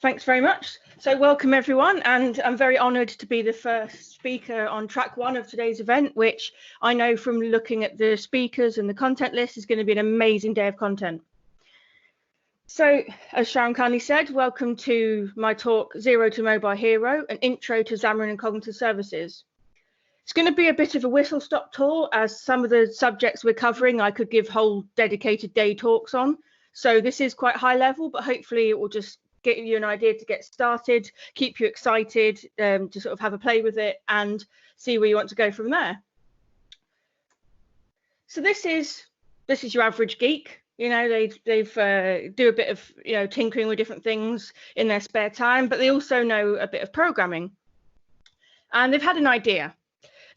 Thanks very much. So welcome everyone, and I'm very honoured to be the first speaker on track one of today's event, which I know from looking at the speakers and the content list is going to be an amazing day of content. So, as Sharon kindly said, welcome to my talk, Zero to Mobile Hero, an intro to Xamarin and cognitive services. It's going to be a bit of a whistle-stop tour, as some of the subjects we're covering I could give whole dedicated day talks on. So this is quite high level, but hopefully it will just get you an idea to get started, keep you excited, to sort of have a play with it and see where you want to go from there. So this is your average geek. You know, they do a bit of tinkering with different things in their spare time, but they also know a bit of programming, and they've had an idea.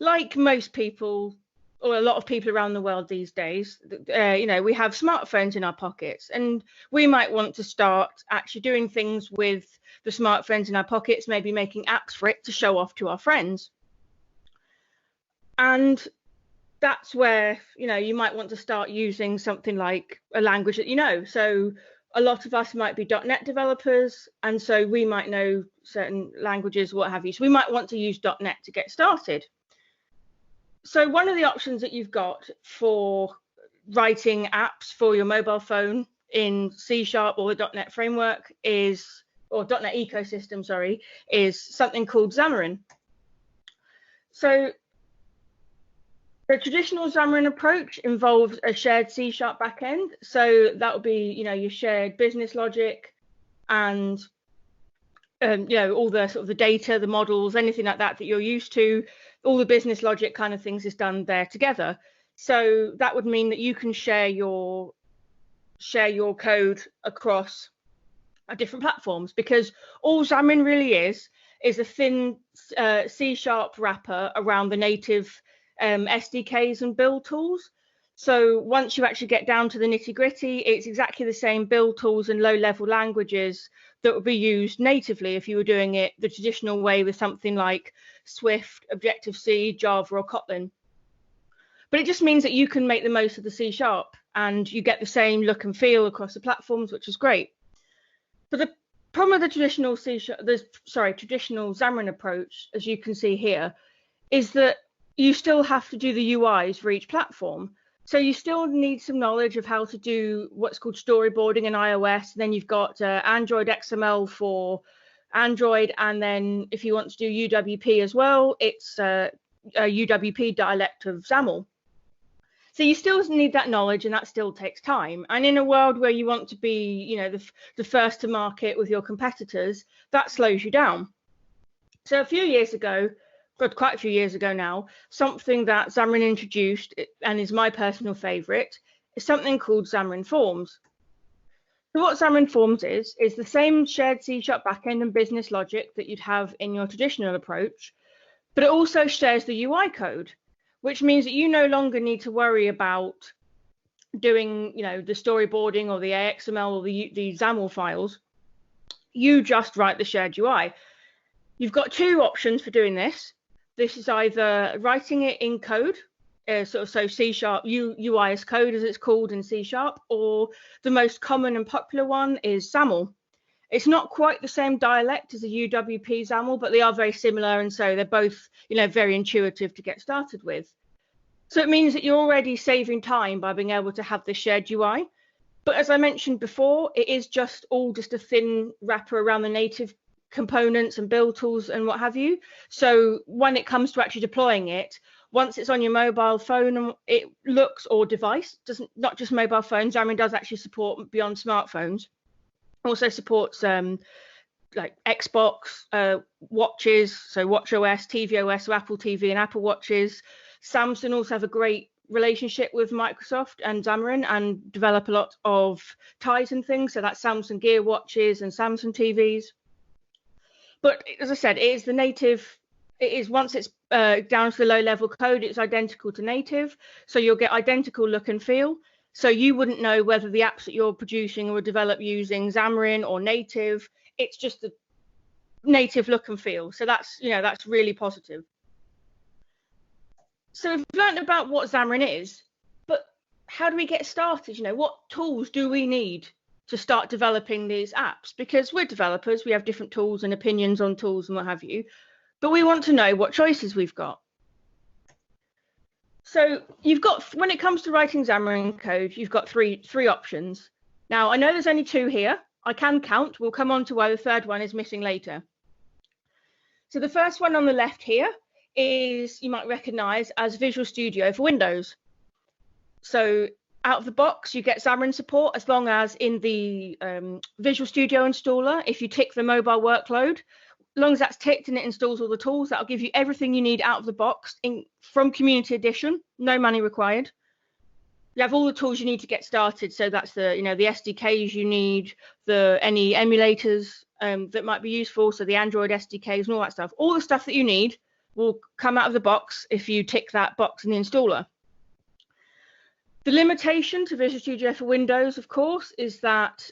Like most people, or a lot of people around the world these days, we have smartphones in our pockets, and we might want to start actually doing things with the smartphones in our pockets, maybe making apps for it to show off to our friends. And that's where, you might want to start using something like a language that you know. So a lot of us might be .NET developers, and so we might know certain languages, what have you. So we might want to use .NET to get started. So one of the options that you've got for writing apps for your mobile phone in C# or the .NET framework or .NET ecosystem, sorry, is something called Xamarin. So the traditional Xamarin approach involves a shared C# backend. So that would be, your shared business logic and all the sort of the data, the models, anything like that you're used to, all the business logic kind of things is done there together. So that would mean that you can share your code across different platforms, because all Xamarin really is a thin C# wrapper around the native SDKs and build tools. So once you actually get down to the nitty-gritty, it's exactly the same build tools and low-level languages that would be used natively if you were doing it the traditional way with something like Swift, Objective-C, Java, or Kotlin. But it just means that you can make the most of the C# and you get the same look and feel across the platforms, which is great. But the problem with the traditional traditional Xamarin approach, as you can see here, is that you still have to do the UIs for each platform. So you still need some knowledge of how to do what's called storyboarding in iOS. And then you've got Android XML for Android. And then if you want to do UWP as well, it's a UWP dialect of XAML. So you still need that knowledge, and that still takes time. And in a world where you want to be, the first to market with your competitors, that slows you down. So a few years ago, but quite a few years ago now, something that Xamarin introduced, and is my personal favorite, is something called Xamarin Forms. So what Xamarin Forms is the same shared C# backend and business logic that you'd have in your traditional approach, but it also shares the UI code, which means that you no longer need to worry about doing, the storyboarding or the AXML or the XAML files. You just write the shared UI. You've got two options for doing this. This is either writing it in code, so C# UI as code as it's called in C#, or the most common and popular one is XAML. It's not quite the same dialect as a UWP XAML, but they are very similar, and so they're both, very intuitive to get started with. So it means that you're already saving time by being able to have the shared UI. But as I mentioned before, it is just a thin wrapper around the native components and build tools and what have you. So when it comes to actually deploying it, once it's on your mobile phone, it looks, or device, not just mobile phones, Xamarin does actually support beyond smartphones. Also supports like Xbox, watches, so watchOS, tvOS, so Apple TV and Apple Watches. Samsung also have a great relationship with Microsoft and Xamarin and develop a lot of ties and things. So that's Samsung Gear watches and Samsung TVs. But as I said, it is the native. It is, once it's down to the low-level code, it's identical to native. So you'll get identical look and feel. So you wouldn't know whether the apps that you're producing were developed using Xamarin or native. It's just the native look and feel. So that's really positive. So we've learned about what Xamarin is, but how do we get started? What tools do we need to start developing these apps, because we're developers, we have different tools and opinions on tools and what have you, but we want to know what choices we've got. So you've got, when it comes to writing Xamarin code, you've got three options. Now, I know there's only two here. I can count. We'll come on to why the third one is missing later. So the first one on the left here is, you might recognize as Visual Studio for Windows. So out of the box, you get Xamarin support as long as in the Visual Studio installer, if you tick the mobile workload, as long as that's ticked and it installs all the tools, that'll give you everything you need out of the box from Community Edition, no money required. You have all the tools you need to get started. So that's the, the SDKs you need, any emulators that might be useful. So the Android SDKs and all that stuff. All the stuff that you need will come out of the box if you tick that box in the installer. The limitation to Visual Studio for Windows, of course, is that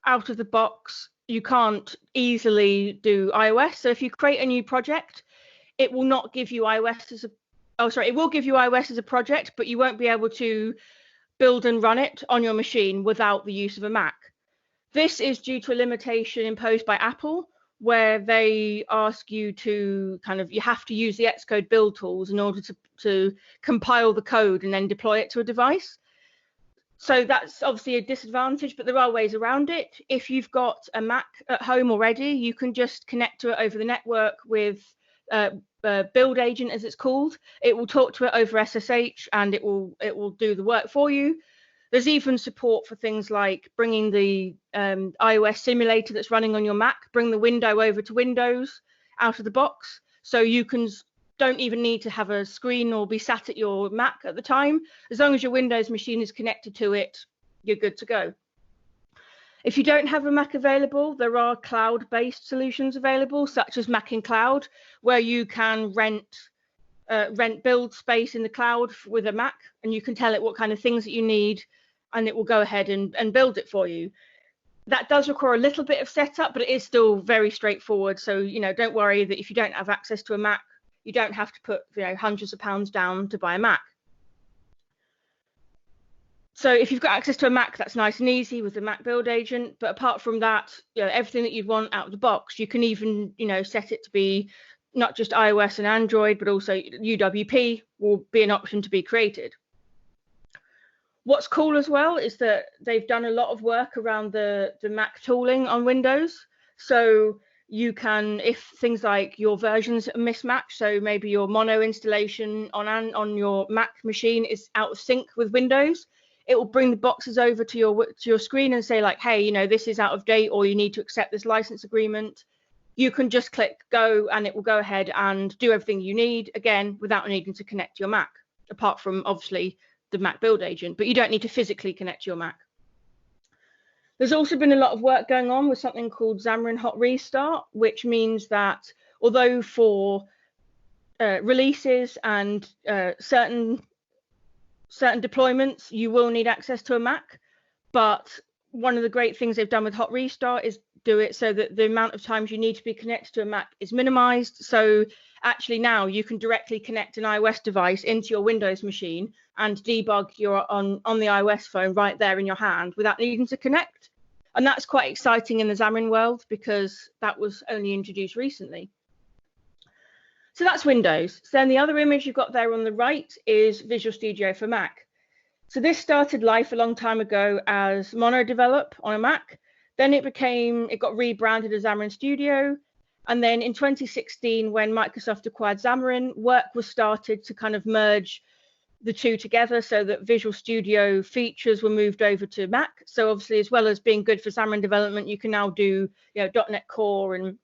out of the box, you can't easily do iOS. So if you create a new project, it will not give you iOS as it will give you iOS as a project, but you won't be able to build and run it on your machine without the use of a Mac. This is due to a limitation imposed by Apple, where they ask you to you have to use the Xcode build tools in order to compile the code and then deploy it to a device. So that's obviously a disadvantage, but there are ways around it. If you've got a Mac at home already, you can just connect to it over the network with build agent, as it's called. It will talk to it over SSH and it will do the work for you. There's even support for things like bringing the iOS simulator that's running on your Mac, bring the window over to Windows out of the box. So you don't even need to have a screen or be sat at your Mac at the time. As long as your Windows machine is connected to it, you're good to go. If you don't have a Mac available, there are cloud-based solutions available, such as Mac in Cloud, where you can rent build space in the cloud with a Mac, and you can tell it what kind of things that you need, and it will go ahead and build it for you. That does require a little bit of setup, but it is still very straightforward. So, don't worry that if you don't have access to a Mac, you don't have to put hundreds of pounds down to buy a Mac. So if you've got access to a Mac, that's nice and easy with the Mac build agent. But apart from that, everything that you'd want out of the box, you can even, set it to be not just iOS and Android, but also UWP will be an option to be created. What's cool as well is that they've done a lot of work around the Mac tooling on Windows. So you can, if things like your versions are mismatched, so maybe your mono installation on your Mac machine is out of sync with Windows, it will bring the boxes over to your screen and say like, hey, this is out of date, or you need to accept this license agreement. You can just click go and it will go ahead and do everything you need, again, without needing to connect to your Mac, apart from obviously the Mac build agent, but you don't need to physically connect to your Mac. There's also been a lot of work going on with something called Xamarin Hot Restart, which means that although for releases and certain deployments, you will need access to a Mac, but one of the great things they've done with Hot Restart is do it so that the amount of times you need to be connected to a Mac is minimized. So actually now you can directly connect an iOS device into your Windows machine and debug on the iOS phone right there in your hand without needing to connect. And that's quite exciting in the Xamarin world because that was only introduced recently. So that's Windows. So then the other image you've got there on the right is Visual Studio for Mac. So this started life a long time ago as Mono Develop on a Mac. Then it got rebranded as Xamarin Studio. And then in 2016, when Microsoft acquired Xamarin, work was started to kind of merge the two together so that Visual Studio features were moved over to Mac. So obviously, as well as being good for Xamarin development, you can now do .NET Core, and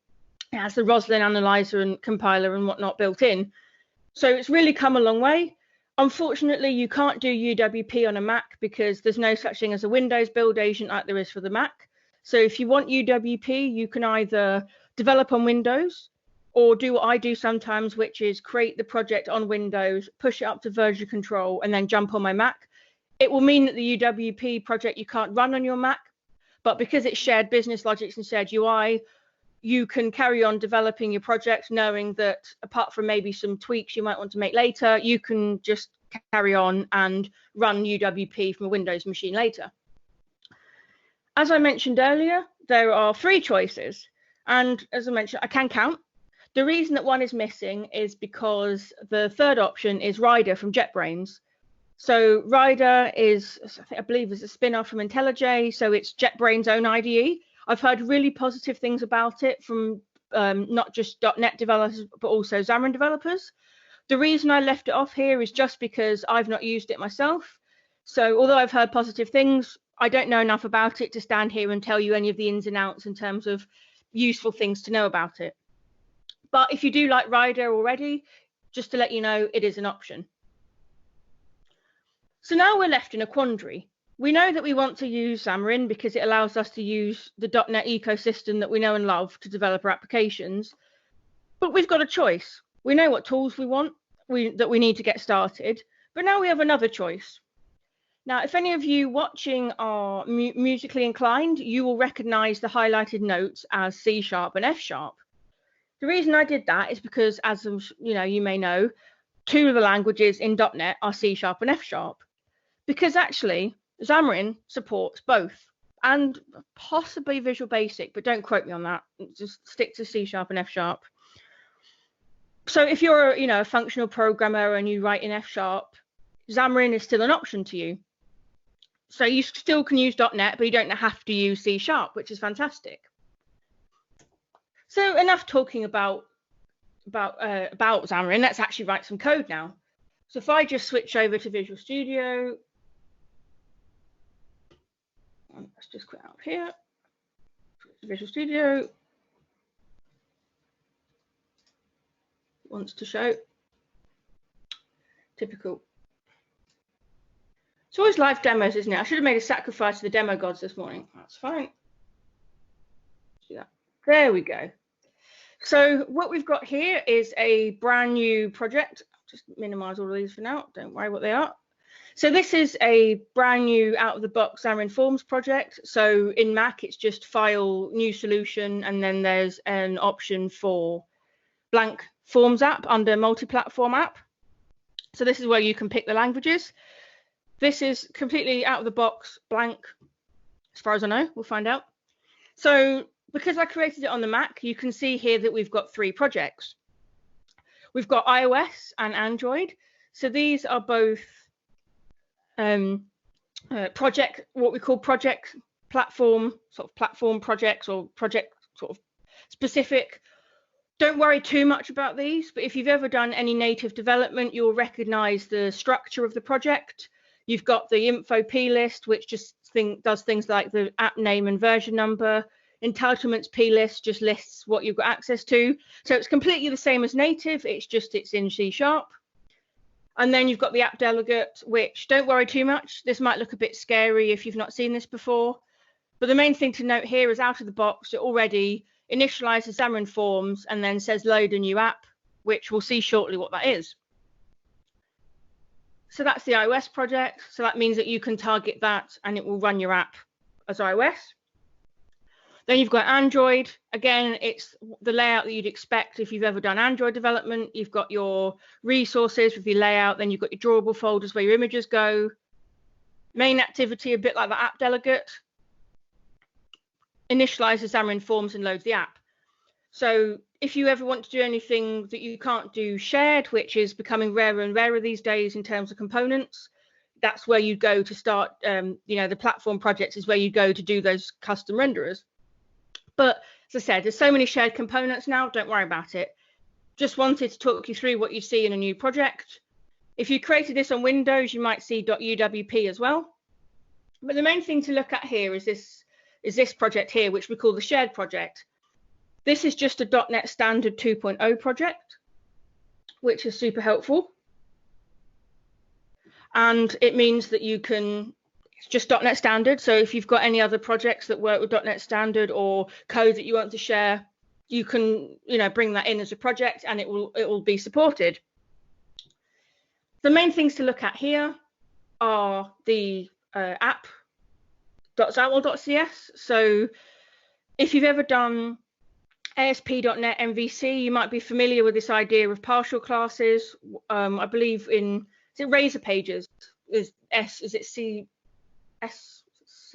it has the Roslyn analyzer and compiler and whatnot built in. So it's really come a long way. Unfortunately, you can't do UWP on a Mac because there's no such thing as a Windows build agent like there is for the Mac. So if you want UWP, you can either develop on Windows or do what I do sometimes, which is create the project on Windows, push it up to version control, and then jump on my Mac. It will mean that the UWP project you can't run on your Mac, but because it's shared business logics and shared UI, you can carry on developing your project knowing that apart from maybe some tweaks you might want to make later, you can just carry on and run UWP from a Windows machine later. As I mentioned earlier, there are 3 choices. And as I mentioned, I can count. The reason that one is missing is because the third option is Rider from JetBrains. So Rider is, I believe, is a spin-off from IntelliJ. So it's JetBrains' own IDE. I've heard really positive things about it from not just .NET developers, but also Xamarin developers. The reason I left it off here is just because I've not used it myself. So although I've heard positive things, I don't know enough about it to stand here and tell you any of the ins and outs in terms of useful things to know about it. But if you do like Rider already, just to let you know, it is an option. So now we're left in a quandary. We know that we want to use Xamarin because it allows us to use the .NET ecosystem that we know and love to develop our applications. But we've got a choice. We know what tools we want, that we need to get started. But now we have another choice. Now, if any of you watching are musically inclined, you will recognize the highlighted notes as C# and F#. The reason I did that is because, as you may know, 2 of the languages in .NET are C# and F#. Because actually, Xamarin supports both, and possibly Visual Basic, but don't quote me on that. Just stick to C# and F#. So if you're a functional programmer and you write in F#, Xamarin is still an option to you. So you still can use .NET, but you don't have to use C#, which is fantastic. So enough talking about Xamarin. Let's actually write some code now. So if I just switch over to Visual Studio, let's just quit out here. Visual Studio wants to show. Typical. It's always live demos, isn't it? I should have made a sacrifice to the demo gods this morning. That's fine. Let's do that. There we go. So what we've got here is a brand new project. Just minimize all of these for now. Don't worry what they are. So this is a brand new out-of-the-box Xamarin Forms project. So in Mac, it's just File, New Solution, and then there's an option for blank Forms app under multi-platform app. So this is where you can pick the languages. This is completely out of the box, blank, as far as I know. We'll find out. So because I created it on the Mac, you can see here that we've got 3 projects. We've got iOS and Android. So these are both what we call project platform, sort of platform projects or project sort of specific. Don't worry too much about these, but if you've ever done any native development, you'll recognize the structure of the project. You've got the info plist, which just does things like the app name and version number. Entitlements plist just lists what you've got access to. So it's completely the same as native, it's in C#. And then you've got the app delegate, which don't worry too much. This might look a bit scary if you've not seen this before. But the main thing to note here is out of the box, it already initializes Xamarin Forms and then says load a new app, which we'll see shortly what that is. So that's the iOS project. So that means that you can target that and it will run your app as iOS. Then you've got Android. Again, it's the layout that you'd expect if you've ever done Android development. You've got your resources with your layout. Then you've got your drawable folders where your images go. Main activity, a bit like the app delegate. Initializes Xamarin Forms and loads the app. So if you ever want to do anything that you can't do shared, which is becoming rarer and rarer these days in terms of components, that's where you go to start, the platform projects is where you go to do those custom renderers. But as I said, there's so many shared components now, don't worry about it. Just wanted to talk you through what you see in a new project. If you created this on Windows, you might see .uwp as well. But the main thing to look at here is this project here, which we call the shared project. This is just a .NET Standard 2.0 project, which is super helpful. And it means that you can, it's just .NET Standard. So if you've got any other projects that work with .NET Standard or code that you want to share, you can, bring that in as a project and it will be supported. The main things to look at here are the app.xaml.cs. So if you've ever done ASP.NET MVC, you might be familiar with this idea of partial classes. I believe in, is it Razor Pages? Is it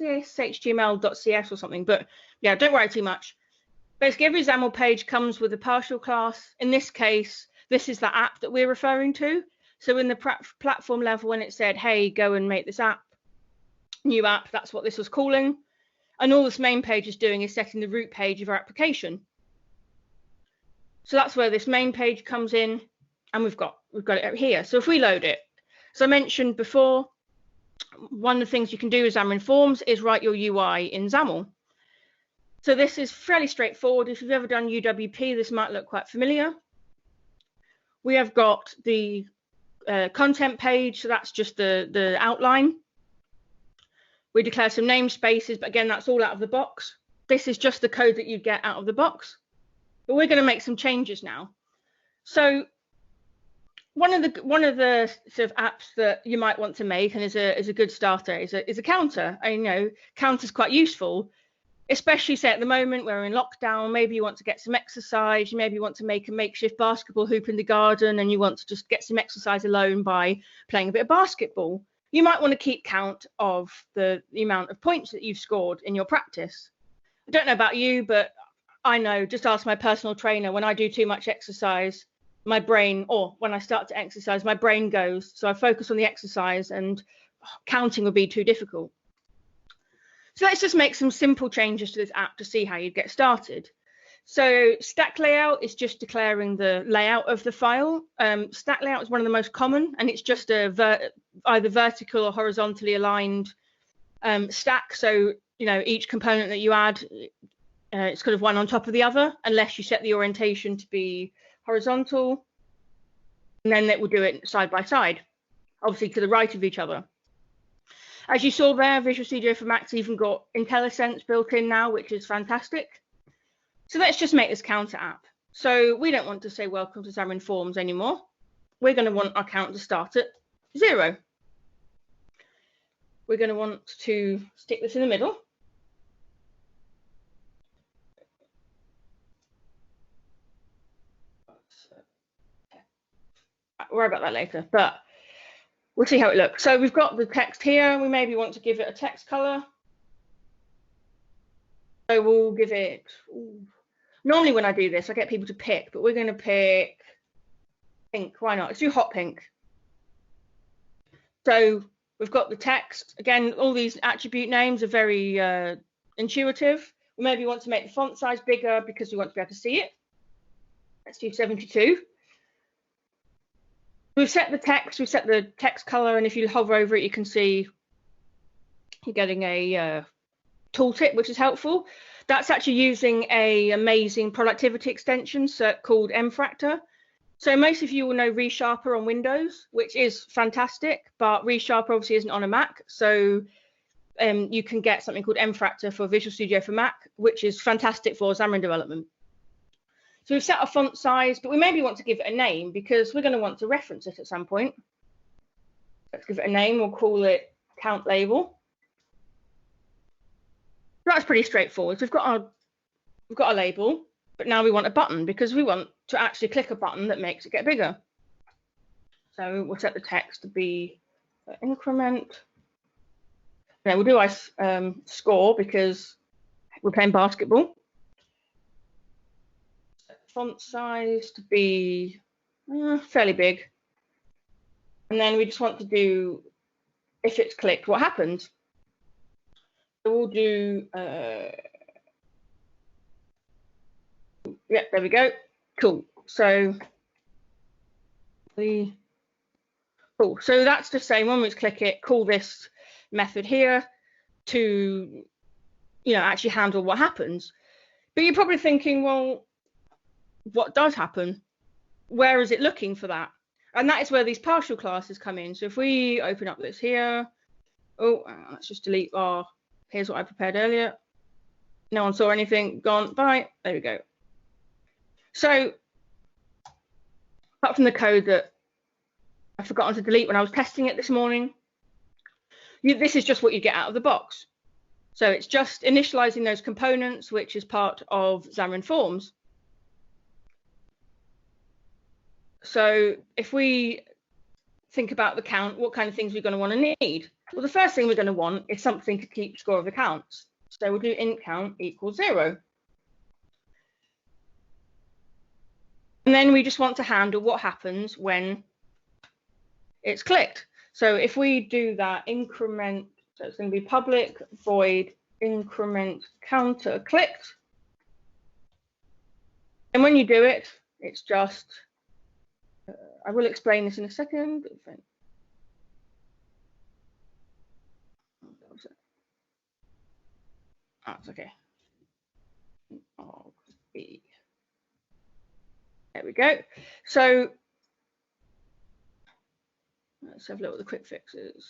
html.cs or something, but yeah, don't worry too much. Basically, every XAML page comes with a partial class. In this case, this is the app that we're referring to. So in the platform level, when it said, hey, go and make this app, new app, that's what this was calling. And all this main page is doing is setting the root page of our application. So that's where this main page comes in, and we've got it here. So if we load it, as I mentioned before, one of the things you can do with Xamarin Forms is write your UI in XAML. So this is fairly straightforward. If you've ever done UWP, this might look quite familiar. We have got the content page, so that's just the outline. We declare some namespaces, but again, that's all out of the box. This is just the code that you get out of the box. But we're going to make some changes now. So one of the sort of apps that you might want to make, and is a good starter, is a counter. I know counter's quite useful, especially say at the moment we're in lockdown. Maybe you want to get some exercise. You maybe want to make a makeshift basketball hoop in the garden, and you want to just get some exercise alone by playing a bit of basketball. You might want to keep count of the amount of points that you've scored in your practice. I don't know about you, but I know, just ask my personal trainer, when I do too much exercise, my brain, or when I start to exercise, my brain goes. So I focus on the exercise, and counting would be too difficult. So let's just make some simple changes to this app to see how you get started. So stack layout is just declaring the layout of the file. Stack layout is one of the most common, and it's just a either vertical or horizontally aligned stack. So, you know, each component that you add, it's kind of one on top of the other, unless you set the orientation to be horizontal, and then it will do it side by side, obviously to the right of each other. As you saw there, Visual Studio for Mac's even got IntelliSense built in now, which is fantastic. So let's just make this counter app. So we don't want to say welcome to Xamarin Forms anymore. We're going to want our count to start at 0. We're going to want to stick this in the middle. I'll worry about that later, but we'll see how it looks. So we've got the text here. We maybe want to give it a text color. So we'll give it, normally when I do this, I get people to pick, but we're going to pick pink. Why not? Let's do hot pink. So we've got the text. Again, all these attribute names are very intuitive. We maybe want to make the font size bigger because we want to be able to see it. Let's do 72. We've set the text color, and if you hover over it, you can see you're getting a tooltip, which is helpful. That's actually using an amazing productivity extension called mFractor. So most of you will know ReSharper on Windows, which is fantastic, but ReSharper obviously isn't on a Mac. So you can get something called mFractor for Visual Studio for Mac, which is fantastic for Xamarin development. So we've set our font size, but we maybe want to give it a name because we're going to want to reference it at some point. Let's give it a name. We'll call it count label. That's pretty straightforward. So we've got a label, but now we want a button because we want to actually click a button that makes it get bigger. So we'll set the text to be increment. Okay, we'll do our score because we're playing basketball. Font size to be fairly big, and then we just want to do, if it's clicked, what happens. So we'll do yeah, there we go. Cool. So so that's just saying when we click it, call this method here to, you know, actually handle what happens. But you're probably thinking, well, what does happen? Where is it looking for that? And that is where these partial classes come in. So if we open up this here, let's just delete here's what I prepared earlier. No one saw anything, gone, bye, there we go. So apart from the code that I've forgotten to delete when I was testing it this morning, this is just what you get out of the box. So it's just initializing those components, which is part of Xamarin Forms. So if we think about the count, what kind of things we're going to want to need? Well, the first thing we're going to want is something to keep score of the counts. So we'll do int count equals 0. And then we just want to handle what happens when it's clicked. So if we do that increment, so it's going to be public void increment counter clicked. And when you do it, it's just, I will explain this in a second. Oh, it's okay. There we go. So let's have a look at the quick fixes.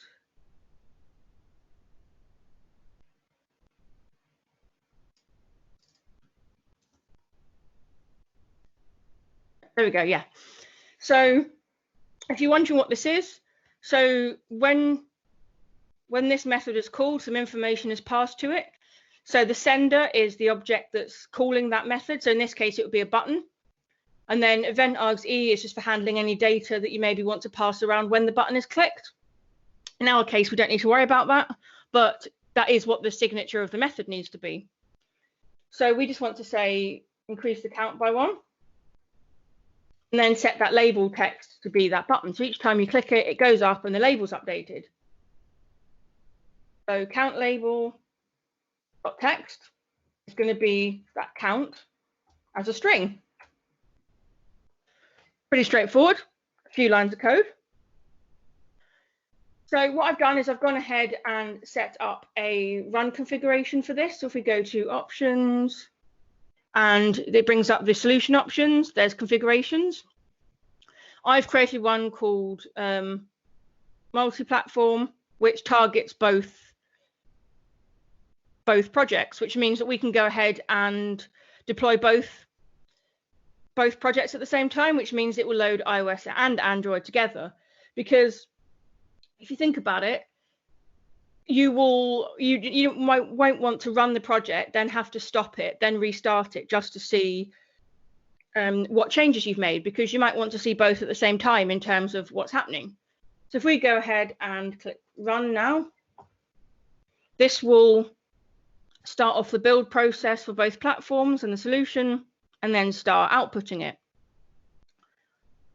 There we go, yeah. So if you're wondering what this is, so when this method is called, some information is passed to it. So the sender is the object that's calling that method. So in this case, it would be a button. And then event args e is just for handling any data that you maybe want to pass around when the button is clicked. In our case, we don't need to worry about that, but that is what the signature of the method needs to be. So we just want to say increase the count by 1, and then set that label text to be that button. So each time you click it, it goes up and the label's updated. So count label text is going to be that count as a string. Pretty straightforward, a few lines of code. So what I've done is I've gone ahead and set up a run configuration for this. So if we go to options, and it brings up the solution options, there's configurations. I've created one called multi-platform, which targets both projects, which means that we can go ahead and deploy both projects at the same time, which means it will load iOS and Android together. Because if you think about it, you won't want to run the project, then have to stop it, then restart it just to see what changes you've made, because you might want to see both at the same time in terms of what's happening. So if we go ahead and click run now, this will start off the build process for both platforms and the solution, and then start outputting it.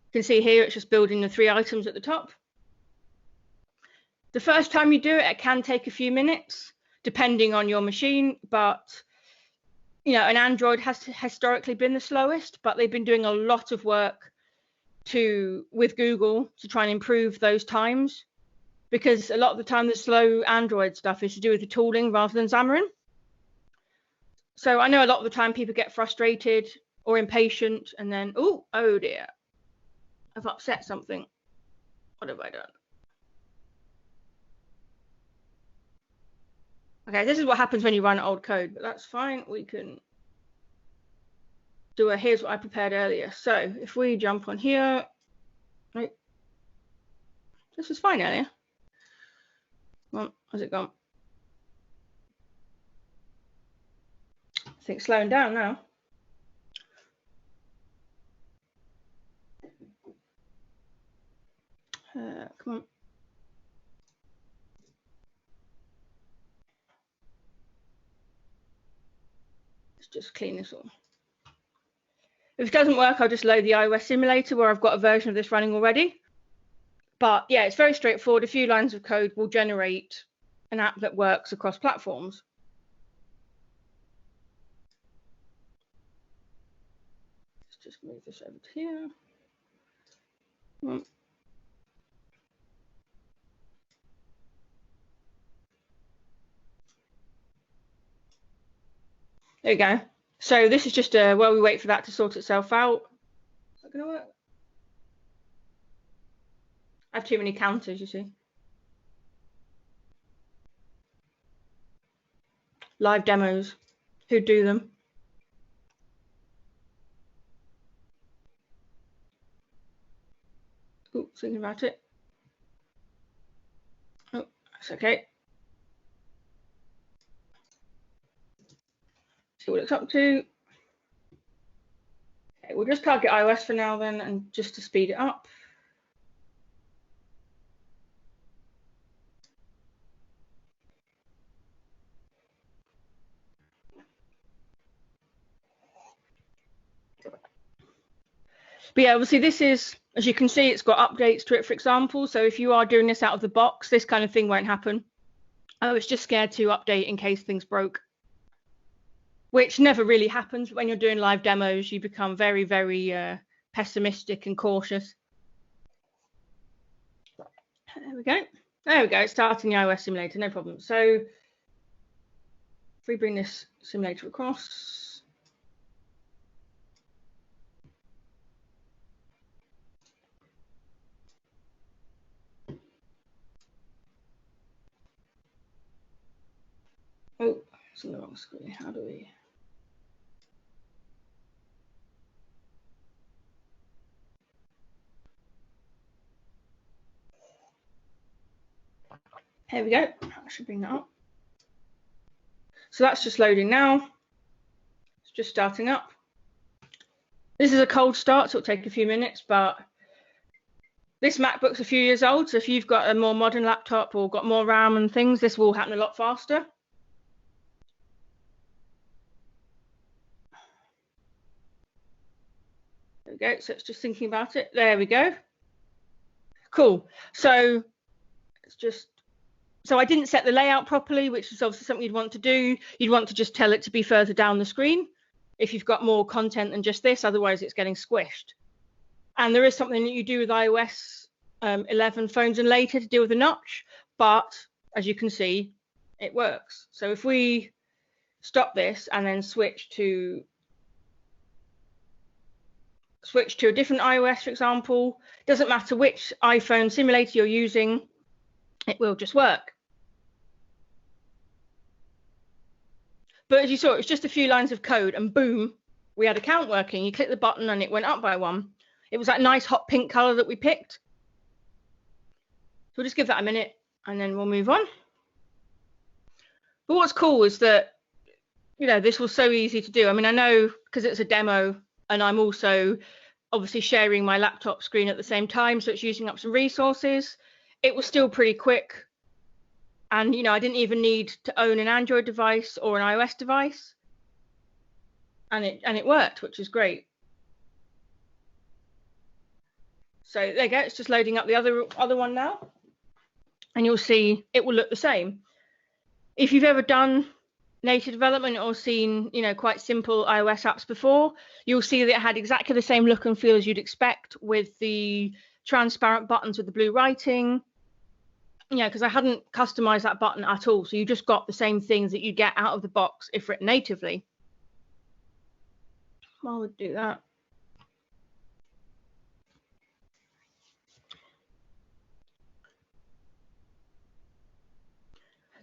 You can see here it's just building the 3 items at the top. The first time you do it, it can take a few minutes, depending on your machine, but you know, an Android has historically been the slowest, but they've been doing a lot of work with Google to try and improve those times, because a lot of the time the slow Android stuff is to do with the tooling rather than Xamarin. So I know a lot of the time people get frustrated or impatient and then, oh dear, I've upset something. What have I done? Okay, this is what happens when you run old code, but that's fine. We can do here's what I prepared earlier. So if we jump on here, right, this was fine earlier. Well, how's it gone? I think slowing down now. Come on. Let's just clean this all. If it doesn't work, I'll just load the iOS simulator where I've got a version of this running already. But yeah, it's very straightforward. A few lines of code will generate an app that works across platforms. Let's just move this over to here. There you go. So this is just while we wait for that to sort itself out. Is that going to work? I have too many counters, you see. Live demos. Who do them? Oh, thinking about it. Oh, that's okay. See what it's up to. Okay, we'll just target iOS for now then, and just to speed it up. But yeah, obviously this is, as you can see, it's got updates to it, for example. So if you are doing this out of the box, this kind of thing won't happen. I was just scared to update in case things broke, which never really happens. When you're doing live demos, you become very, very pessimistic and cautious. There we go. There we go. It's starting the iOS simulator, no problem. So if we bring this simulator across. Oh, it's on the wrong screen. How do we? Here we go. I should bring that up. So that's just loading now. It's just starting up. This is a cold start, so it'll take a few minutes, but this MacBook's a few years old, so if you've got a more modern laptop or got more RAM and things, this will happen a lot faster. There we go. So it's just thinking about it. There we go. Cool. So it's just, so I didn't set the layout properly, which is obviously something you'd want to do. You'd want to just tell it to be further down the screen if you've got more content than just this, otherwise it's getting squished. And there is something that you do with iOS 11 phones and later to deal with the notch, but as you can see, it works. So if we stop this and then switch to a different iOS, for example, doesn't matter which iPhone simulator you're using, it will just work. But as you saw, it's just a few lines of code and boom, we had a count working. You click the button and it went up by 1. It was that nice hot pink color that we picked. So we'll just give that a minute and then we'll move on. But what's cool is that, you know, this was so easy to do. I mean, I know because it's a demo and I'm also obviously sharing my laptop screen at the same time, so it's using up some resources. It was still pretty quick. And, you know, I didn't even need to own an Android device or an iOS device. And it worked, which is great. So there you go. It's just loading up the other one now. And you'll see it will look the same. If you've ever done native development or seen, you know, quite simple iOS apps before, you'll see that it had exactly the same look and feel as you'd expect, with the transparent buttons with the blue writing. Yeah, because I hadn't customized that button at all. So you just got the same things that you get out of the box if written natively. Well, we'll do that.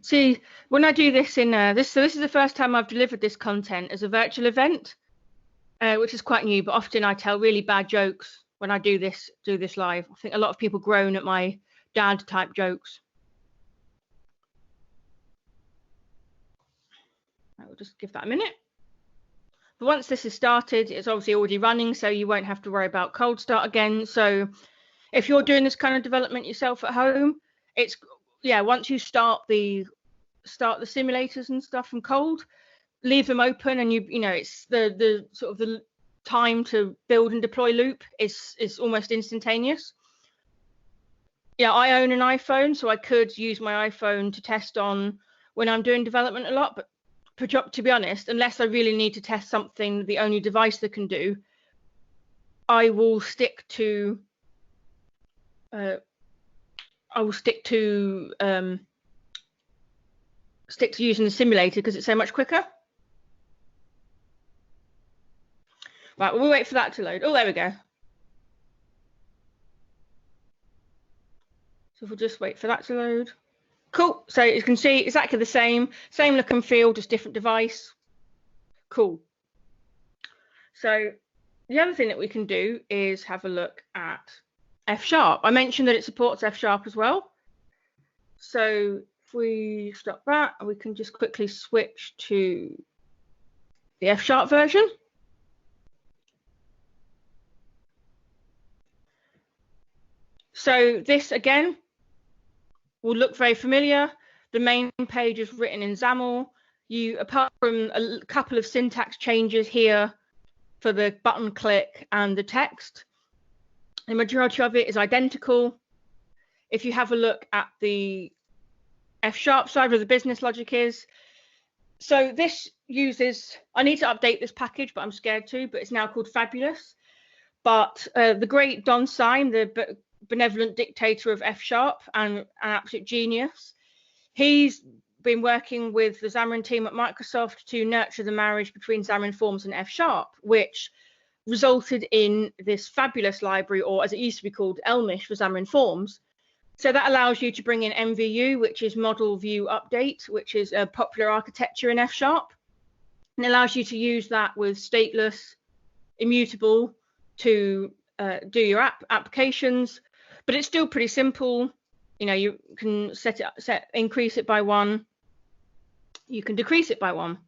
See, when I do this in this is the first time I've delivered this content as a virtual event, which is quite new. But often I tell really bad jokes when I do this live. I think a lot of people groan at my dad type jokes. I will just give that a minute. But once this is started, it's obviously already running, so you won't have to worry about cold start again. So if you're doing this kind of development yourself at home, it's, yeah, once you start the simulators and stuff from cold, leave them open, and you know, it's the sort of the time to build and deploy loop is almost instantaneous. Yeah, I own an iPhone, so I could use my iPhone to test on when I'm doing development a lot. But to be honest, unless I really need to test something, the only device that can do, I will stick to using the simulator because it's so much quicker. Right, we'll wait for that to load. Oh, there we go. So we'll just wait for that to load. Cool. So you can see exactly the same look and feel, just different device. Cool. So the other thing that we can do is have a look at F#. I mentioned that it supports F# as well. So if we stop that, we can just quickly switch to the F# version. So this again will look very familiar. The main page is written in XAML. Apart from a couple of syntax changes here for the button click and the text, The majority of it is identical. If you have a look at the F# side where the business logic is, so this uses, I need to update this package, but I'm scared to, but it's now called Fabulous. But the great Don Syme, the benevolent dictator of F# and an absolute genius, he's been working with the Xamarin team at Microsoft to nurture the marriage between Xamarin Forms and F#, which resulted in this Fabulous library, or as it used to be called, Elmish for Xamarin Forms. So that allows you to bring in MVU, which is Model View Update, which is a popular architecture in F#. And it allows you to use that with stateless, immutable to do your applications. But it's still pretty simple. You know, you can increase it by 1. You can decrease it by 1.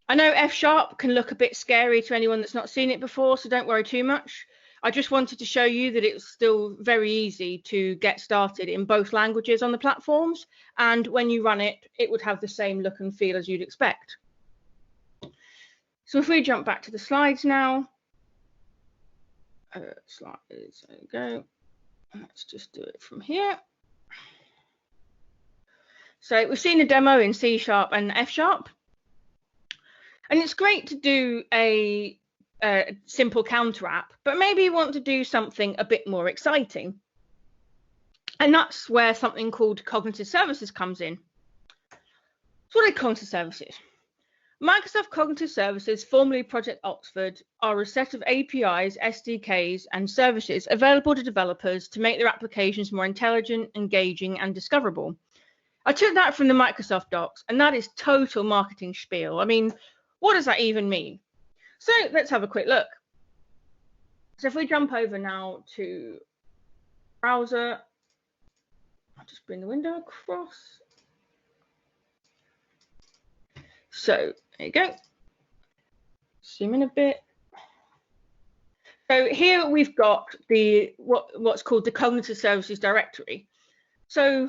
I know F# can look a bit scary to anyone that's not seen it before, so don't worry too much. I just wanted to show you that it's still very easy to get started in both languages on the platforms, and when you run it, it would have the same look and feel as you'd expect. So if we jump back to the slides now, slides, there we go. Let's just do it from here. So we've seen a demo in C# and F#, and it's great to do a simple counter app, but maybe you want to do something a bit more exciting. And that's where something called cognitive services comes in. So what are cognitive services? Microsoft Cognitive Services, formerly Project Oxford, are a set of APIs, SDKs, and services available to developers to make their applications more intelligent, engaging, and discoverable. I took that from the Microsoft docs, and that is total marketing spiel. I mean, what does that even mean? So let's have a quick look. So if we jump over now to browser, I'll just bring the window across. So there you go. Zoom in a bit. So here we've got the what's called the Cognitive Services directory. So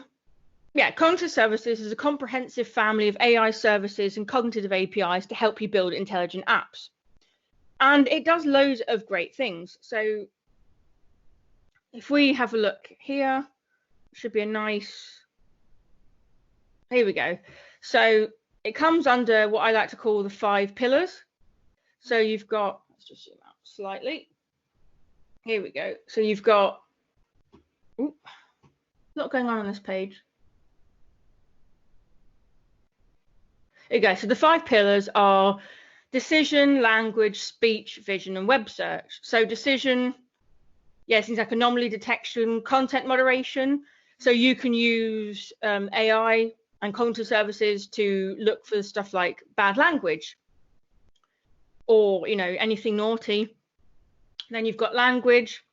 yeah, Cognitive Services is a comprehensive family of AI services and cognitive APIs to help you build intelligent apps. And it does loads of great things. So if we have a look here, it should be a nice, here we go. So it comes under what I like to call the 5 pillars. So you've got, let's just zoom out slightly. Here we go. So you've got, a lot going on this page. Here you go. So the 5 pillars are decision, language, speech, vision, and web search. So decision, yeah, things like anomaly detection, content moderation. So you can use AI and cognitive services to look for stuff like bad language or, you know, anything naughty. Then you've got language.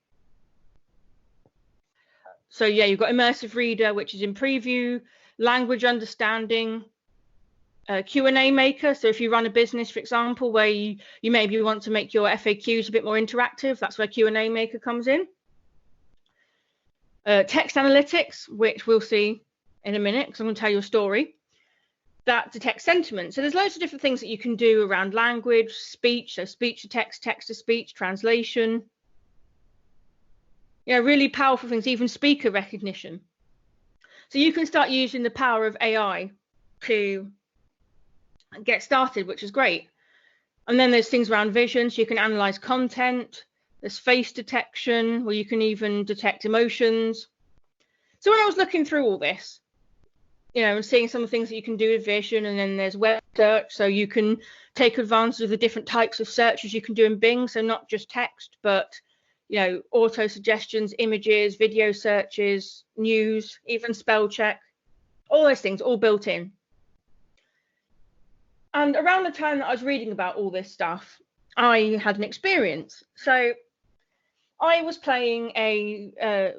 So yeah, you've got immersive reader, which is in preview, language understanding, Q&A maker. So if you run a business, for example, where you maybe want to make your FAQs a bit more interactive, that's where Q&A maker comes in. Text analytics, which we'll see in a minute, because I'm going to tell you a story. That detects sentiment. So there's loads of different things that you can do around language, speech, so speech to text, text to speech, translation. Yeah, really powerful things, even speaker recognition. So you can start using the power of AI to get started, which is great. And then there's things around vision, so you can analyze content. There's face detection, where you can even detect emotions. So when I was looking through all this, you know, and seeing some of the things that you can do with vision, and then there's web search, so you can take advantage of the different types of searches you can do in Bing, so not just text, but, you know, auto suggestions, images, video searches, news, even spell check, all those things all built in. And around the time that I was reading about all this stuff, I had an experience. So I was playing a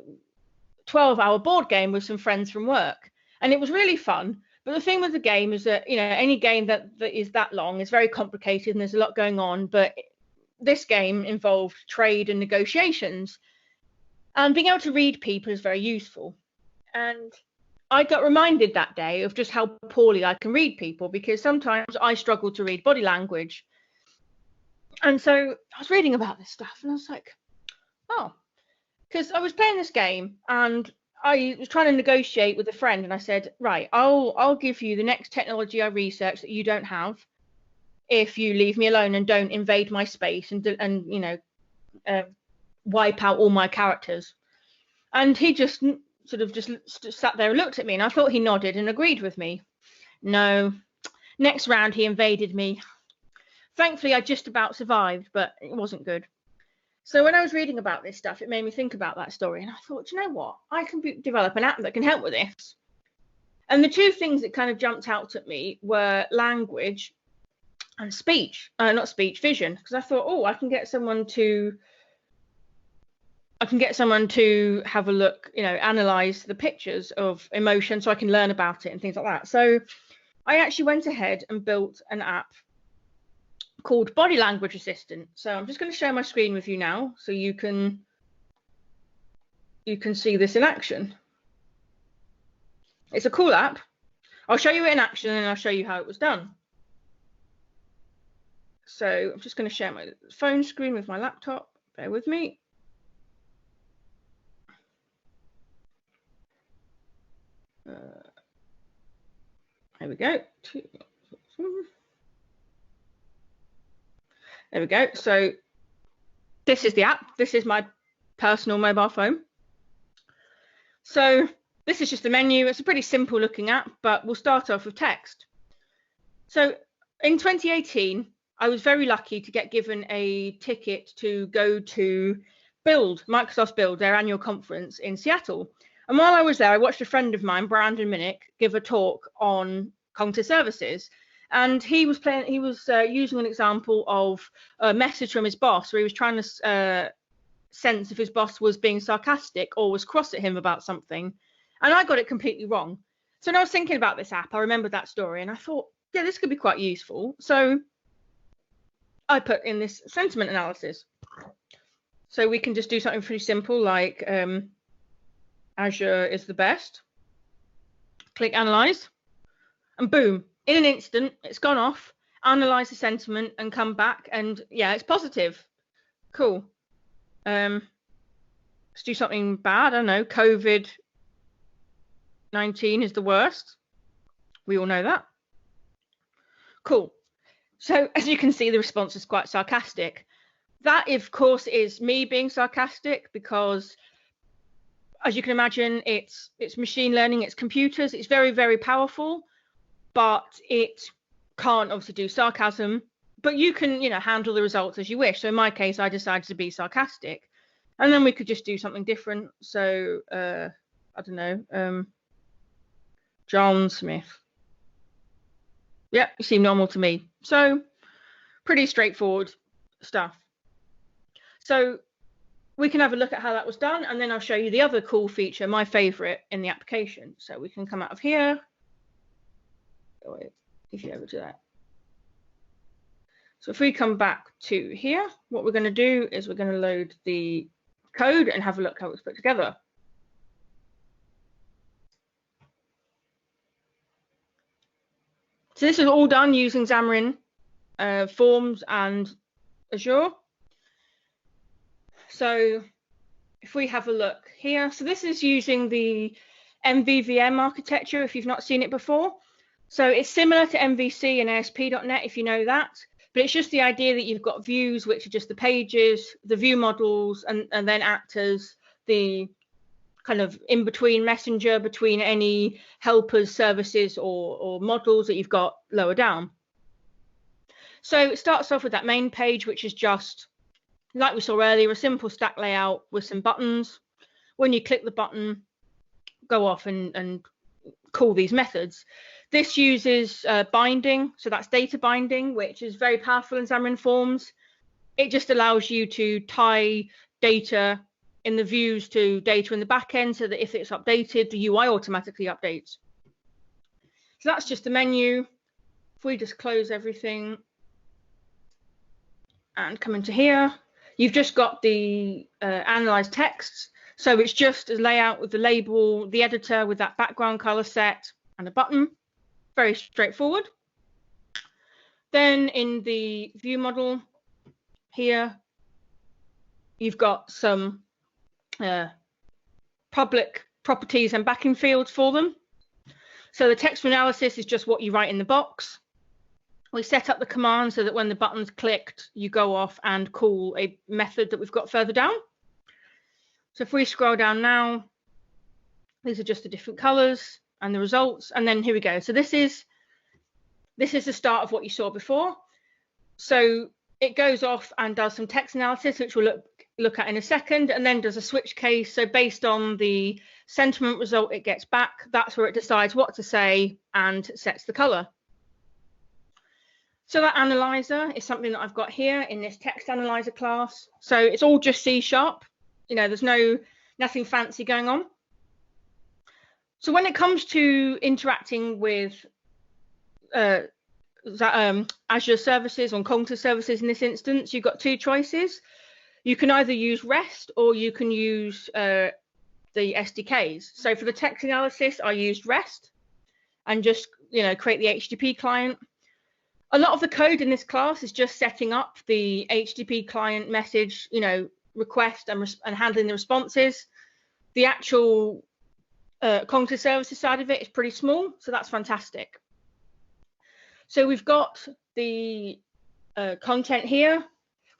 12-hour board game with some friends from work, and it was really fun. But the thing with the game is that, you know, any game that is that long is very complicated and there's a lot going on. But this game involved trade and negotiations, and being able to read people is very useful. And I got reminded that day of just how poorly I can read people, because sometimes I struggle to read body language. And so I was reading about this stuff and I was like, oh, because I was playing this game and I was trying to negotiate with a friend, and I said, right, I'll give you the next technology I research that you don't have if you leave me alone and don't invade my space and you know, wipe out all my characters. And he just sort of just sat there and looked at me, and I thought he nodded and agreed with me. No, next round he invaded me. Thankfully I just about survived, but it wasn't good. So when I was reading about this stuff, it made me think about that story, and I thought, you know what, I can develop an app that can help with this. And the two things that kind of jumped out at me were language and speech, vision, because I thought, oh, I can get someone to have a look, you know, analyze the pictures of emotion so I can learn about it and things like that. So I actually went ahead and built an app called Body Language Assistant. So I'm just going to share my screen with you now so you can see this in action. It's a cool app. I'll show you it in action and I'll show you how it was done. So I'm just going to share my phone screen with my laptop. Bear with me. There we go. There we go. So this is the app. This is my personal mobile phone. So this is just the menu. It's a pretty simple looking app, but we'll start off with text. So in 2018, I was very lucky to get given a ticket to go to Microsoft Build, their annual conference in Seattle. And while I was there, I watched a friend of mine, Brandon Minnick, give a talk on cognitive services. And he was using an example of a message from his boss where he was trying to sense if his boss was being sarcastic or was cross at him about something. And I got it completely wrong. So when I was thinking about this app, I remembered that story and I thought, yeah, this could be quite useful. So I put in this sentiment analysis. So we can just do something pretty simple like Azure is the best. Click analyze, and boom, in an instant, it's gone off, analyze the sentiment and come back, and yeah, it's positive. Cool. Let's do something bad. I don't know, COVID-19 is the worst. We all know that. Cool. So as you can see, the response is quite sarcastic. That, of course, is me being sarcastic because, as you can imagine, it's machine learning, it's computers, it's very, very powerful, but it can't obviously do sarcasm. But you can, you know, handle the results as you wish. So in my case, I decided to be sarcastic, and then we could just do something different. So I don't know, John Smith. Yeah, you seem normal to me. So pretty straightforward stuff. So we can have a look at how that was done, and then I'll show you the other cool feature, my favorite in the application. So we can come out of here. Oh, wait, if you over to that. So if we come back to here, what we're going to do is we're going to load the code and have a look how it's put together. So this is all done using Xamarin Forms and Azure. So if we have a look here, so this is using the MVVM architecture if you've not seen it before. So it's similar to MVC and ASP.NET if you know that, but it's just the idea that you've got views, which are just the pages, the view models, and then act as the kind of in-between messenger between any helpers, services, or models that you've got lower down. So it starts off with that main page, which is just, like we saw earlier, a simple stack layout with some buttons. When you click the button, go off and call these methods. This uses binding, so that's data binding, which is very powerful in Xamarin Forms. It just allows you to tie data in the views to data in the backend so that if it's updated, the UI automatically updates. So that's just the menu. If we just close everything and come into here, you've just got the analyze text. So it's just a layout with the label, the editor with that background color set, and a button. Very straightforward. Then in the view model here, you've got some public properties and backing fields for them. So the text analysis is just what you write in the box. We set up the command so that when the button's clicked, you go off and call a method that we've got further down. So if we scroll down now, these are just the different colors and the results. And then here we go. So this is the start of what you saw before. So it goes off and does some text analysis, which we'll look at in a second, and then does a switch case. So based on the sentiment result it gets back, that's where it decides what to say and sets the color. So that analyzer is something that I've got here in this text analyzer class. So it's all just C#. There's nothing fancy going on. So when it comes to interacting with Azure services or Cognitive services in this instance, you've got two choices. You can either use REST or you can use the SDKs. So for the text analysis, I used REST and just create the HTTP client. A lot of the code in this class is just setting up the HTTP client message, request and handling the responses. The actual Cognitive services side of it is pretty small, so that's fantastic. So we've got the content here.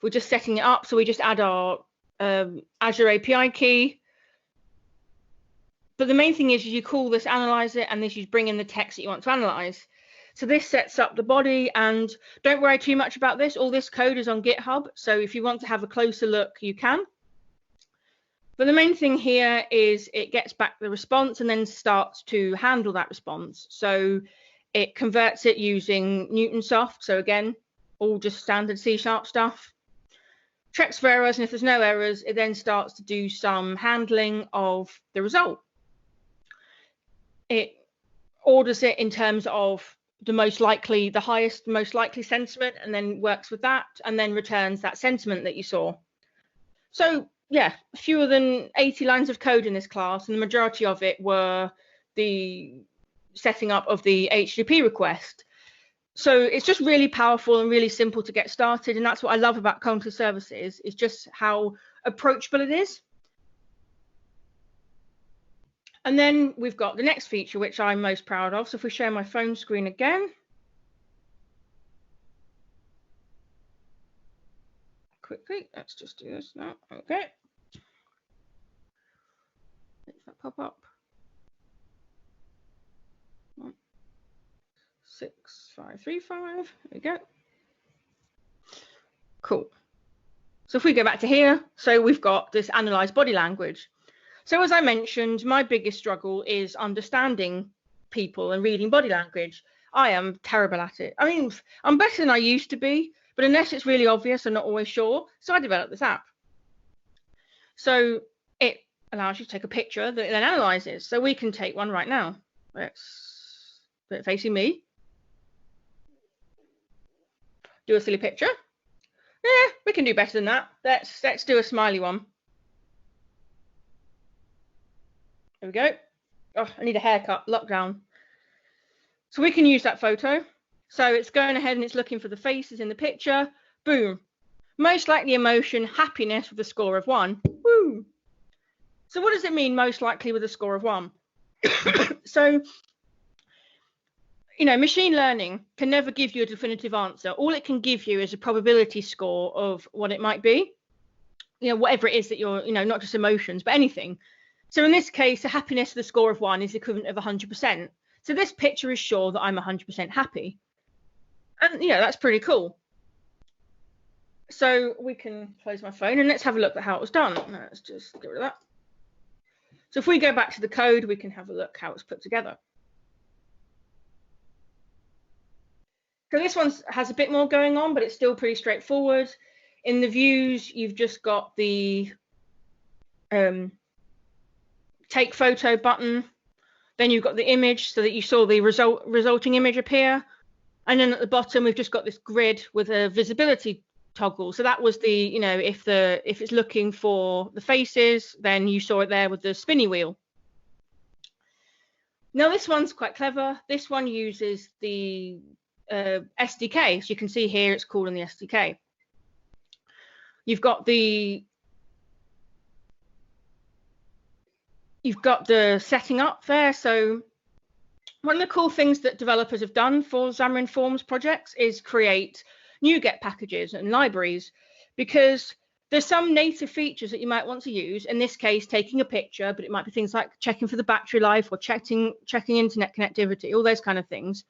We're just setting it up, so we just add our Azure API key. But the main thing is you call this analyzer, and this you bring in the text that you want to analyze. So this sets up the body, and don't worry too much about this. All this code is on GitHub, so if you want to have a closer look, you can. But the main thing here is it gets back the response and then starts to handle that response. So it converts it using Newtonsoft. So again, all just standard C# stuff. Checks for errors, and if there's no errors, it then starts to do some handling of the result. It orders it in terms of the highest, most likely sentiment, and then works with that, and then returns that sentiment that you saw. So yeah, fewer than 80 lines of code in this class, and the majority of it were the setting up of the HTTP request. So it's just really powerful and really simple to get started, and that's what I love about Cognitive services, is just how approachable it is. And then we've got the next feature, which I'm most proud of. So if we share my phone screen again. Quickly, let's just do this now. Okay. Make that pop up. 6535. There we go. Cool. So if we go back to here, so we've got this analyze body language. So as I mentioned, my biggest struggle is understanding people and reading body language. I am terrible at it. I mean, I'm better than I used to be, but unless it's really obvious, I'm not always sure. So I developed this app. So it allows you to take a picture that it then analyzes. So we can take one right now. Let's put it facing me. Do a silly picture. Yeah, we can do better than that. Let's do a smiley one. There we go. Oh, I need a haircut, lockdown. So we can use that photo. So it's going ahead and it's looking for the faces in the picture. Boom. Most likely emotion, happiness with a score of 1. Woo. So what does it mean, most likely with a score of 1? So, machine learning can never give you a definitive answer. All it can give you is a probability score of what it might be. Whatever it is that you're, not just emotions, but anything. So in this case, a happiness with a score of 1 is the equivalent of 100%. So this picture is sure that I'm 100% happy. And, that's pretty cool. So we can close my phone and let's have a look at how it was done. Let's just get rid of that. So if we go back to the code, we can have a look how it's put together. So this one has a bit more going on, but it's still pretty straightforward. In the views, you've just got the take photo button. Then you've got the image so that you saw the resulting image appear. And then at the bottom, we've just got this grid with a visibility toggle. So that was the, if it's looking for the faces, then you saw it there with the spinny wheel. Now this one's quite clever. This one uses the SDK. So you can see here it's called in the SDK. You've got the you've got the setting up there. So one of the cool things that developers have done for Xamarin Forms projects is create NuGet packages and libraries, because there's some native features that you might want to use, in this case taking a picture, but it might be things like checking for the battery life or checking internet connectivity, all those kind of things.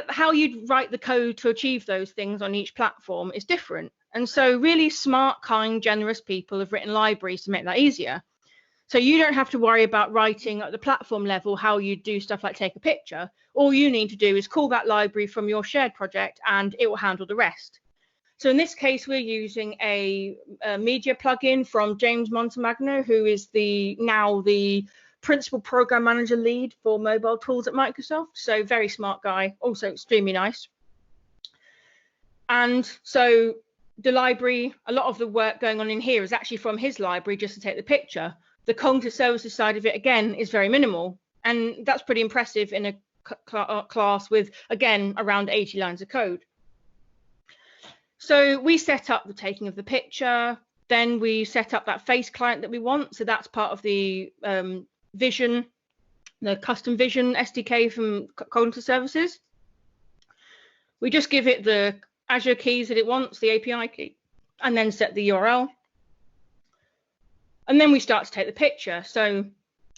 How you'd write the code to achieve those things on each platform is different. And so really smart, kind, generous people have written libraries to make that easier. So you don't have to worry about writing at the platform level how you do stuff like take a picture. All you need to do is call that library from your shared project and it will handle the rest. So in this case, we're using a media plugin from James Montemagno, who is now the principal program manager lead for mobile tools at Microsoft. So very smart guy, also extremely nice. And so the library, a lot of the work going on in here is actually from his library just to take the picture. The cognitive services side of it, again, is very minimal. And that's pretty impressive in a class with, again, around 80 lines of code. So we set up the taking of the picture. Then we set up that face client that we want. So that's part of the Vision, the custom Vision SDK from cognitive services. We just give it the Azure keys that it wants, the API key, and then set the URL. And then we start to take the picture. So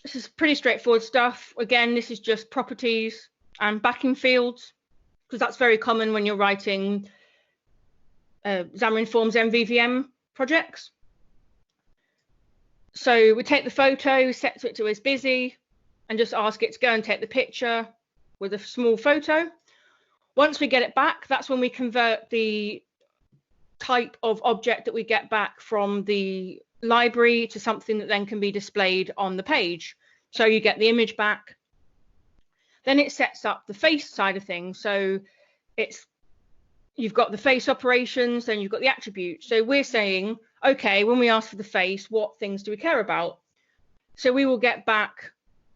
this is pretty straightforward stuff. Again, this is just properties and backing fields, because that's very common when you're writing Xamarin Forms MVVM projects. So we take the photo, set it to as busy, and just ask it to go and take the picture with a small photo. Once we get it back, that's when we convert the type of object that we get back from the library to something that then can be displayed on the page. So you get the image back. Then it sets up the face side of things. So you've got the face operations, then you've got the attributes. So we're saying, okay, when we ask for the face, what things do we care about? So we will get back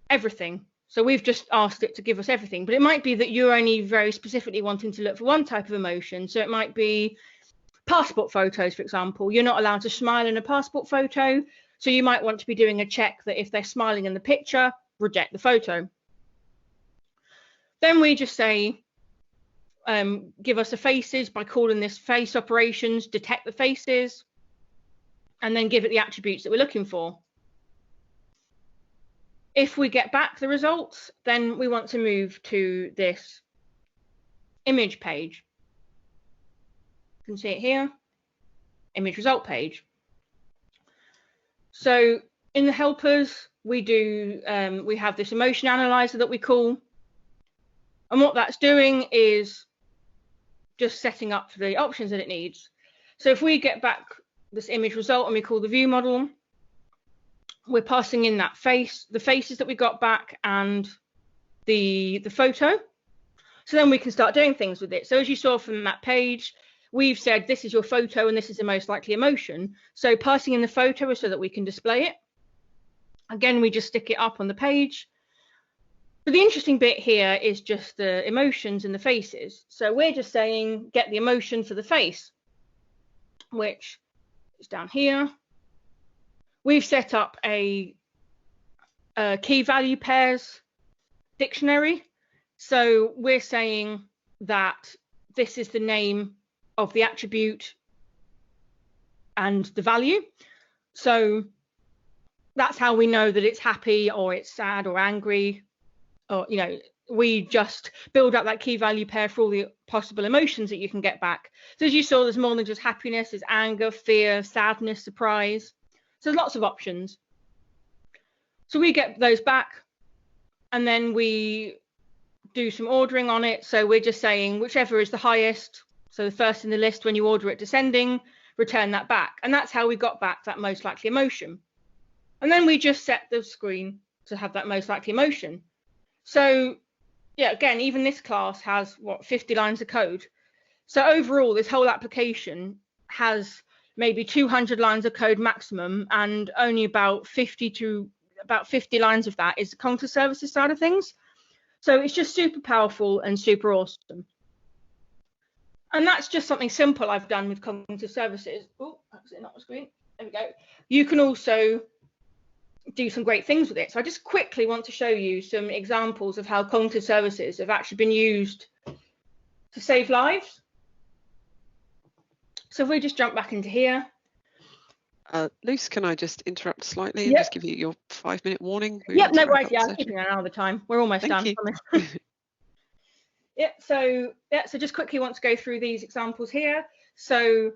everything. So we've just asked it to give us everything, but it might be that you're only very specifically wanting to look for one type of emotion. So it might be passport photos, for example. You're not allowed to smile in a passport photo. So you might want to be doing a check that if they're smiling in the picture, reject the photo. Then we just say, give us the faces by calling this face operations, detect the faces, and then give it the attributes that we're looking for. If we get back the results, then we want to move to this image page. You can see it here, image result page. So in the helpers, we have this emotion analyzer that we call. And what that's doing is just setting up the options that it needs. So if we get back this image result and we call the view model, we're passing in that the faces that we got back and the photo. So then we can start doing things with it. So as you saw from that page, we've said this is your photo and this is the most likely emotion. So passing in the photo is so that we can display it. Again, we just stick it up on the page. But the interesting bit here is just the emotions and the faces. So we're just saying get the emotion for the face, which is down here. We've set up a key value pairs dictionary. So we're saying that this is the name of the attribute and the value. So that's how we know that it's happy or it's sad or angry. Or, we just build up that key value pair for all the possible emotions that you can get back. So as you saw, there's more than just happiness, there's anger, fear, sadness, surprise. So there's lots of options. So we get those back and then we do some ordering on it. So we're just saying whichever is the highest, so the first in the list when you order it descending, return that back. And that's how we got back that most likely emotion. And then we just set the screen to have that most likely emotion. So yeah, again, even this class has 50 lines of code. So overall, this whole application has maybe 200 lines of code maximum, and only about 50 lines of that is the cognitive services side of things. So it's just super powerful and super awesome. And that's just something simple I've done with cognitive services. Oh, that's not the screen. There we go. You can also do some great things with it. So I just quickly want to show you some examples of how cognitive services have actually been used to save lives. So if we just jump back into here. Luce, can I just interrupt slightly and Yep. just give you your 5-minute warning? Yep, no worries. Yeah, I'm keeping an eye all the time. We're almost done. So just quickly want to go through these examples here. So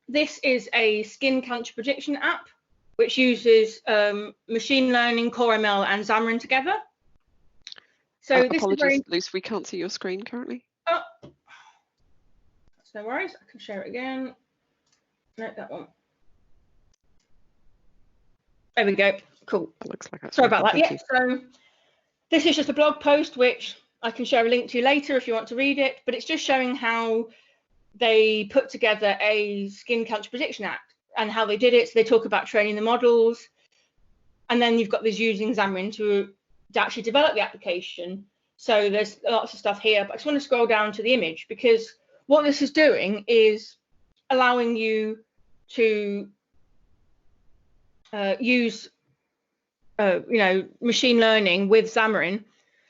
this is a skin cancer prediction app, which uses machine learning, Core ML, and Xamarin together. So this apologies, is very... Luce, we can't see your screen currently. Oh, that's no worries. I can share it again. No, that one. There we go. Cool. That looks like that's Sorry about that. Thank Yeah. you. So this is just a blog post, which I can share a link to later if you want to read it. But it's just showing how they put together a skin cancer prediction app and how they did it. So they talk about training the models, and then you've got this using Xamarin to actually develop the application. So there's lots of stuff here, but I just want to scroll down to the image, because what this is doing is allowing you to use machine learning with Xamarin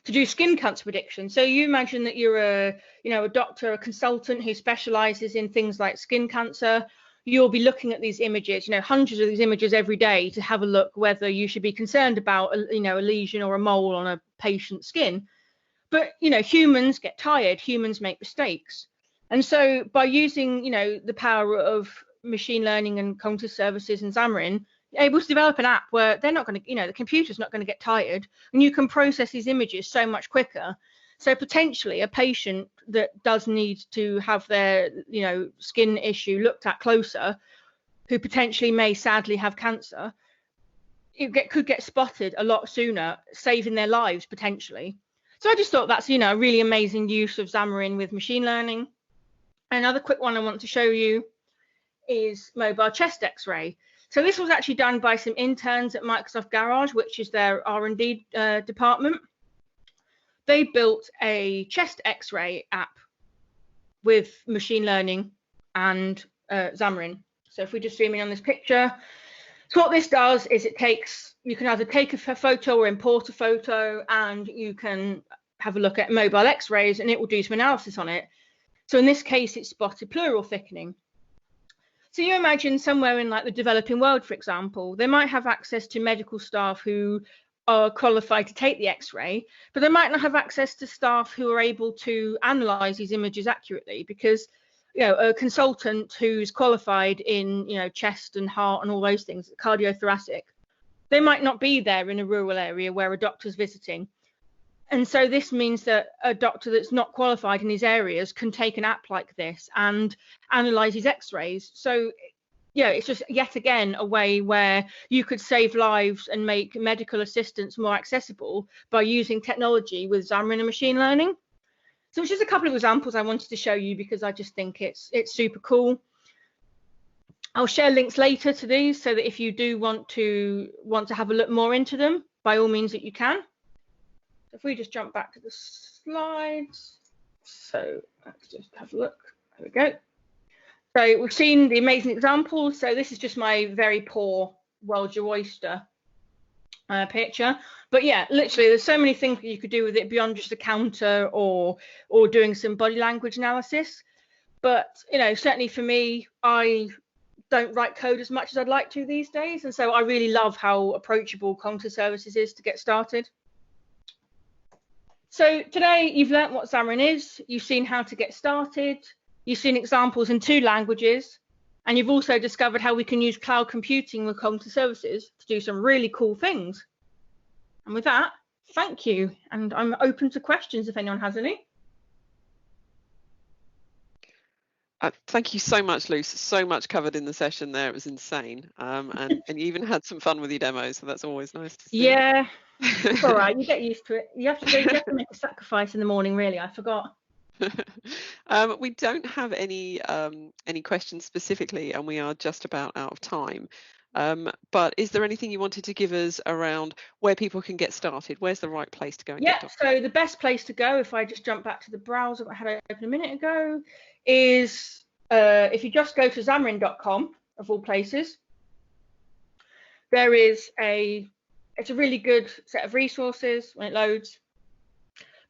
to do skin cancer prediction. So you imagine that you're a doctor, a consultant who specializes in things like skin cancer. You'll be looking at these images, hundreds of these images every day, to have a look whether you should be concerned about a lesion or a mole on a patient's skin. But humans get tired, humans make mistakes, and so by using the power of machine learning and cognitive services and Xamarin, you're able to develop an app where they're not going to, the computer's not going to get tired, and you can process these images so much quicker. So potentially a patient that does need to have their, skin issue looked at closer, who potentially may sadly have cancer, could get spotted a lot sooner, saving their lives potentially. So I just thought that's, a really amazing use of Xamarin with machine learning. Another quick one I want to show you is mobile chest X-ray. So this was actually done by some interns at Microsoft Garage, which is their R&D department. They built a chest X-ray app with machine learning and Xamarin. So if we just zoom in on this picture, so what this does is you can either take a photo or import a photo, and you can have a look at mobile X-rays, and it will do some analysis on it. So in this case, it spotted pleural thickening. So you imagine somewhere in like the developing world, for example, they might have access to medical staff who are qualified to take the X-ray, but they might not have access to staff who are able to analyze these images accurately, because a consultant who's qualified in chest and heart and all those things, cardiothoracic, they might not be there in a rural area where a doctor's visiting. And so this means that a doctor that's not qualified in these areas can take an app like this and analyze his X-rays. So it's just yet again a way where you could save lives and make medical assistance more accessible by using technology with Xamarin and machine learning. So it's just a couple of examples I wanted to show you, because I just think it's super cool. I'll share links later to these, so that if you do want to have a look more into them, by all means that you can. If we just jump back to the slides, so let's just have a look. There we go. So we've seen the amazing examples. So this is just my very poor World Your Oyster picture. But yeah, literally, there's so many things that you could do with it beyond just a counter or doing some body language analysis. But certainly for me, I don't write code as much as I'd like to these days, and so I really love how approachable cognitive services is to get started. So today you've learnt what Xamarin is, you've seen how to get started, you've seen examples in 2 languages, and you've also discovered how we can use cloud computing with cognitive services to do some really cool things. And with that, thank you, and I'm open to questions if anyone has any. Thank you so much, Luce. So much covered in the session there. It was insane. And you even had some fun with your demos, so that's always nice to see. Yeah, it's all right. You get used to it. You have to make a sacrifice in the morning, really. I forgot. We don't have any questions specifically, and we are just about out of time. But is there anything you wanted to give us around where people can get started? Where's the right place to go and get started? So the best place to go, if I just jump back to the browser that I had open a minute ago, is if you just go to xamarin.com, of all places. there is it's a really good set of resources when it loads.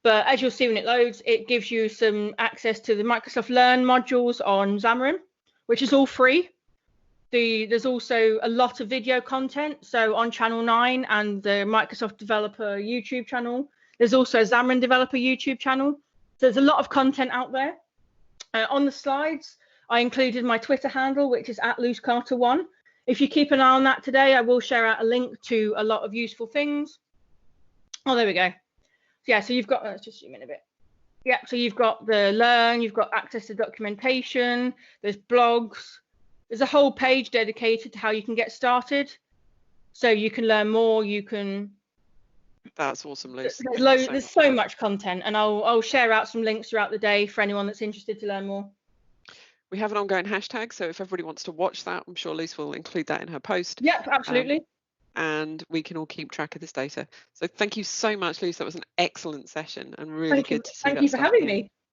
But as you'll see when it loads, it gives you some access to the Microsoft Learn modules on Xamarin, which is all free. There's also a lot of video content. So on Channel 9 and the Microsoft Developer YouTube channel, there's also a Xamarin Developer YouTube channel. So there's a lot of content out there. On the slides, I included my Twitter handle, which is @LuceCarter1. If you keep an eye on that today, I will share out a link to a lot of useful things. Oh, there we go. Yeah, so you've got, let's just zoom in a bit. Yeah, so you've got the Learn, you've got access to documentation, there's blogs, there's a whole page dedicated to how you can get started. So you can learn more, you can... That's awesome, Luce. There's so much content, and I'll share out some links throughout the day for anyone that's interested to learn more. We have an ongoing hashtag, so if everybody wants to watch that, I'm sure Luce will include that in her post. Yep, absolutely. And we can all keep track of this data. So thank you so much, Luce. That was an excellent session and really good to see. Thank you for having me.